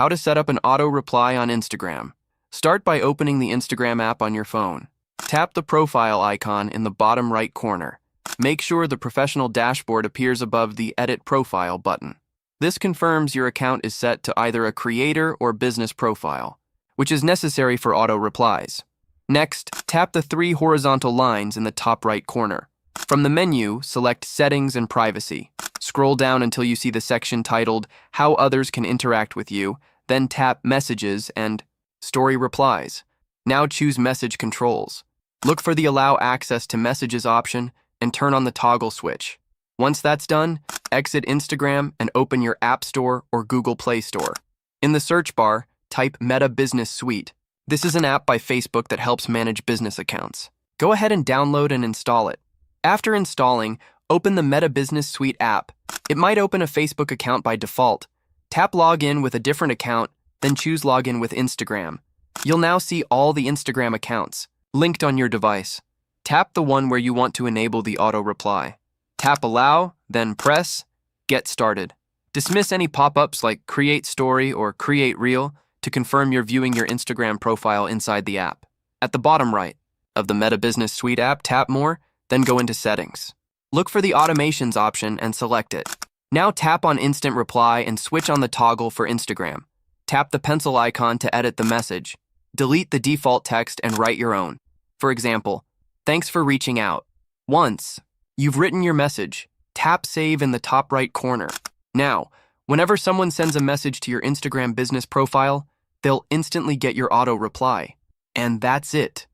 How to set up an auto reply on Instagram. Start by opening the Instagram app on your phone. Tap the profile icon in the bottom right corner. Make sure the professional dashboard appears above the Edit Profile button. This confirms your account is set to either a creator or business profile, which is necessary for auto replies. Next, tap the three horizontal lines in the top right corner. From the menu, select Settings and Privacy. Scroll down until you see the section titled How Others Can Interact with You, then tap Messages and Story Replies. Now choose Message Controls. Look for the Allow Access to Messages option and turn on the toggle switch. Once that's done, exit Instagram and open your App Store or Google Play Store. In the search bar, type Meta Business Suite. This is an app by Facebook that helps manage business accounts. Go ahead and download and install it. After installing, open the Meta Business Suite app. It might open a Facebook account by default. Tap Login with a different account, then choose Login with Instagram. You'll now see all the Instagram accounts linked on your device. Tap the one where you want to enable the auto reply. Tap Allow, then press Get Started. Dismiss any pop-ups like Create Story or Create Reel to confirm you're viewing your Instagram profile inside the app. At the bottom right of the Meta Business Suite app, tap More, then go into Settings. Look for the Automations option and select it. Now tap on Instant Reply and switch on the toggle for Instagram. Tap the pencil icon to edit the message. Delete the default text and write your own. For example, "Thanks for reaching out." Once you've written your message, tap Save in the top right corner. Now, whenever someone sends a message to your Instagram business profile, they'll instantly get your auto reply. And that's it.